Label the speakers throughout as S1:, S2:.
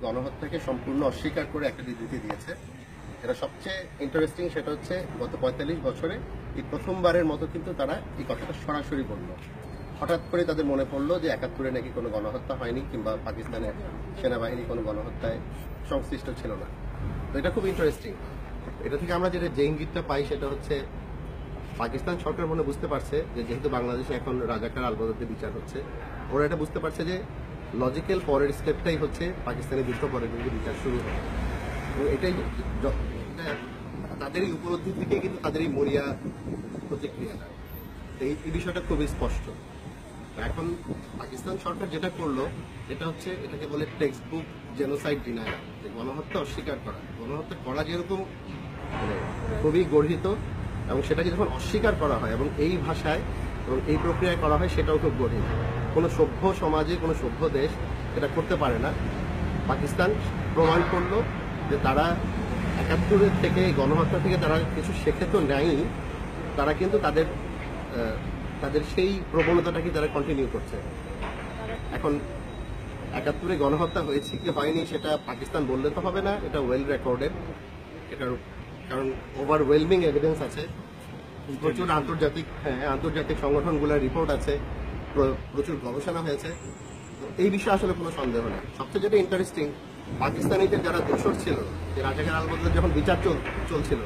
S1: গণহত্যাকে সম্পূর্ণ অস্বীকার করে একটা বিবৃতি দিয়েছে। এটা সবচেয়ে ইন্টারেস্টিং, সেটা হচ্ছে গত ৪৫ বছরে এই প্রথমবারের মতো কিন্তু তারা এই কথাটা সরাসরি বলল। হঠাৎ করে তাদের মনে পড়লো যে ৭১-এ নাকি কোনো গণহত্যা হয়নি, কিংবা পাকিস্তানের সেনাবাহিনী কোনো গণহত্যায় সংশ্লিষ্ট ছিল না। তো এটা খুব ইন্টারেস্টিং। এটা থেকে আমরা যে ইঙ্গিতটা পাই সেটা হচ্ছে পাকিস্তান সরকার মনে বুঝতে পারছে যে যেহেতু বাংলাদেশে এখন রাজাকার আলবদরদের বিচার হচ্ছে, ওরা এটা বুঝতে পারছে যে লজিক্যাল পরের স্টেপটাই হচ্ছে পাকিস্তানের যুদ্ধ পরে কিন্তু বিচার শুরু হবে। এবং এটাই তাদের এই উপলব্ধি থেকে কিন্তু তাদের এই মরিয়া প্রতিক্রিয়াটা, এই বিষয়টা খুবই স্পষ্ট। এখন পাকিস্তান সরকার যেটা করলো এটা হচ্ছে, এটাকে বলে টেক্সট বুক জেনোসাইড ডিনায়াল, যে গণহত্যা অস্বীকার করা। গণহত্যা করা যেরকম খুবই গর্হিত, এবং সেটাকে যখন অস্বীকার করা হয় এবং এই ভাষায় এবং এই প্রক্রিয়ায় করা হয়, সেটাও খুব গর্হিত। কোনো সভ্য সমাজে, কোনো সভ্য দেশ এটা করতে পারে না। পাকিস্তান প্রমাণ করলো যে তারা ৭১-এর থেকে, গণহত্যা থেকে তারা কিছু শেখে তো নেয়ই, তারা কিন্তু তাদের সেই প্রবণতাটাকে তারা কন্টিনিউ করছে। এখন ৭১-এ গণহত্যা হয়েছে কি হয়নি সেটা পাকিস্তান বললে তো হবে না, এটা ওয়েল রেকর্ডেড। এটার কারণ ওভারওয়েলমিং এভিডেন্স আছে, প্রচুর আন্তর্জাতিক সংগঠনগুলোর রিপোর্ট আছে, প্রচুর গবেষণা হয়েছে। এই বিষয়ে আসলে কোনো সন্দেহ নেই। সবচেয়ে যেটা ইন্টারেস্টিং, পাকিস্তানিদের যারা দোষর ছিল, যে রাজাকার আলবদরের যখন বিচার চলছিল,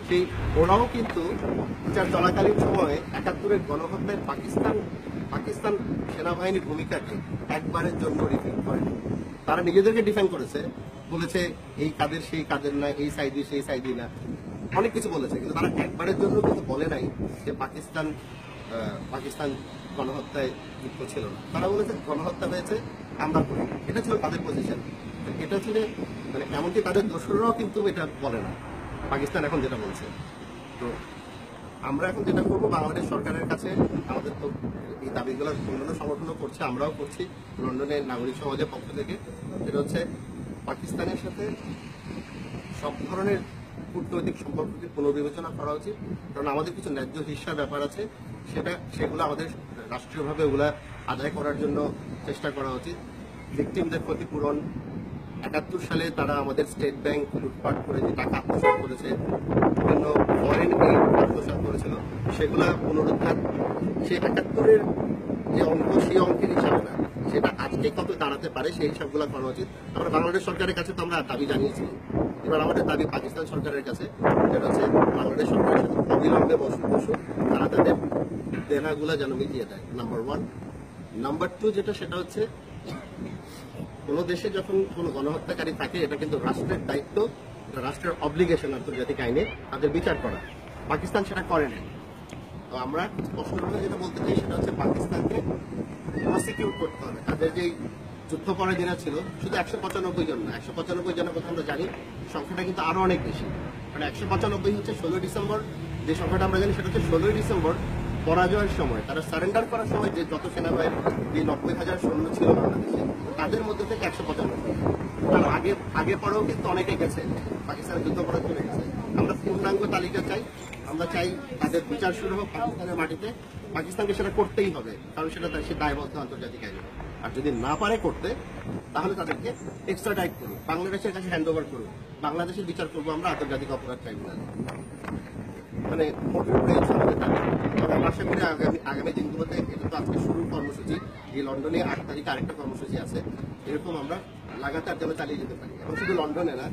S1: সেই ওরাও কিন্তু বিচার চলাকালীন সময়ে ৭১-এর গণহত্যায় পাকিস্তান সেনাবাহিনীর ভূমিকাকে একবারের জন্য রিফিউজ করেনি। তারা নিজেদেরকে ডিফেন্ড করেছে, বলেছে এই কাদের সেই কাদের না, এই সাইদি সেই সাইদি না, অনেক কিছু বলেছে, কিন্তু তারা একবারের জন্য কিন্তু বলে নাই যে পাকিস্তান গণহত্যায় যুক্ত ছিল না। তারা বলেছে গণহত্যা হয়েছে, আমরা করি। এটা ছিল তাদের পজিশন। এটা ছিল মানে এমনকি তাদের দোসররাও কিন্তু এটা বলে না, পাকিস্তান এখন যেটা বলছে। তো আমরা এখন যেটা করবো, বাংলাদেশ সরকারের কাছে আমাদের তো এই দাবিগুলো অন্যান্য সংগঠনও করছে, আমরাও করছি লন্ডনের নাগরিক সমাজের পক্ষ থেকে। এটা হচ্ছে পাকিস্তানের সাথে সব ধরনের কূটনৈতিক সম্পর্ককে পুনর্বিবেচনা করা উচিত, কারণ আমাদের কিছু ন্যায্য হিস্যার ব্যাপার আছে, সেগুলো আমাদের রাষ্ট্রীয়ভাবে ওগুলা আদায় করার জন্য চেষ্টা করা উচিত। ভিকটিমদের ক্ষতিপূরণ, ৭১ সালে তারা আমাদের স্টেট ব্যাংক লুটপাট করে যে টাকা আত্মসাৎ করেছে, বিভিন্ন ফরেন এইড আত্মসাৎ করেছিল, সেগুলা পুনরুদ্ধার, সেই ৭১-এর যে অঙ্ক, সেই অঙ্কের হিসাবে না, সেটা আজকে কত দাঁড়াতে পারে সেই হিসাবগুলো করা উচিত। আমরা বাংলাদেশ সরকারের কাছে তো আমরা দাবি জানিয়েছি, এবার আমাদের দাবি পাকিস্তান সরকারের কাছে, যেটা হচ্ছে বাংলাদেশ সরকারের সাথে অবিলম্বে বসুক, তারা তাদের দেনাগুলা যেন মিটিয়ে দেয়, নাম্বার 1। নাম্বার 2 যেটা, সেটা হচ্ছে কোনো দেশে যখন কোনো গণহত্যাকারী থাকে, এটা কিন্তু রাষ্ট্রের দায়িত্ব, রাষ্ট্রের অব্লিগেশন আন্তর্জাতিক আইনে তাদের বিচার করা। পাকিস্তান সেটা করে না। তো আমরা স্পষ্টভাবে যেটা বলতে চাই সেটা হচ্ছে পাকিস্তানকে প্রসিকিউট করতে হবে। তাদের যেই যুদ্ধাপরাধীরা ছিল, শুধু ১৯৫ জন না, ১৯৫ জনের কথা আমরা জানি, সংখ্যাটা কিন্তু আরো অনেক বেশি। মানে ১৯৫ হচ্ছে ১৬ ডিসেম্বর, যে সংখ্যাটা আমরা জানি সেটা হচ্ছে ১৬ ডিসেম্বর পরাজয়ের সময়, তারা সারেন্ডার করার সময় যে যত সেনাবাহিনী, যে ৯০,০০০ সৈন্য ছিল বাংলাদেশে, তাদের মধ্যে থেকে ১৯৫। তার আগে পরেও কিন্তু অনেকে গেছে, পাকিস্তানের যুদ্ধাপরাধ চলে গেছে। আমরা পূর্ণাঙ্গ তালিকা চাই, আমরা চাই তাদের বিচার শুরু হোক পাকিস্তানের মাটিতে। পাকিস্তানকে সেটা করতেই হবে, কারণ সেটা তার সে দায়বদ্ধ আন্তর্জাতিক আইনে। আর যদি না পারে করতে, তাহলে তাদেরকে এক্সট্রাডাইট করুন, বাংলাদেশের কাছে হ্যান্ড ওভার করুন, বাংলাদেশের বিচার করবো আমরা আন্তর্জাতিক অপরাধ ট্রাইব্যুনালে। মানে আমরা আশা করি আগামী দিনগুলোতে, এটা তো আজকে শুরুর কর্মসূচি, এই লন্ডনে ৮ তারিখে আরেকটা কর্মসূচি আছে, এরকম আমরা লাগাতার যেন চালিয়ে যেতে পারি। এবং শুধু লন্ডনে না,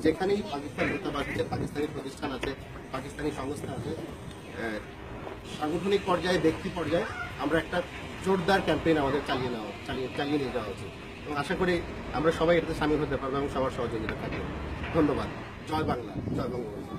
S1: যেখানেই পাকিস্তান দূতাবাস আছে, পাকিস্তানি প্রতিষ্ঠান আছে, পাকিস্তানি সংস্থা আছে, সাংগঠনিক পর্যায়ে, ব্যক্তি পর্যায়ে আমরা একটা জোরদার ক্যাম্পেইন আমাদের চালিয়ে নিয়ে যাওয়া উচিত। এবং আশা করি আমরা সবাই এটাতে সামিল হতে পারবো এবং সবার সহযোগিতা থাকবে। ধন্যবাদ। জয় বাংলা, জয় বঙ্গবন্ধু।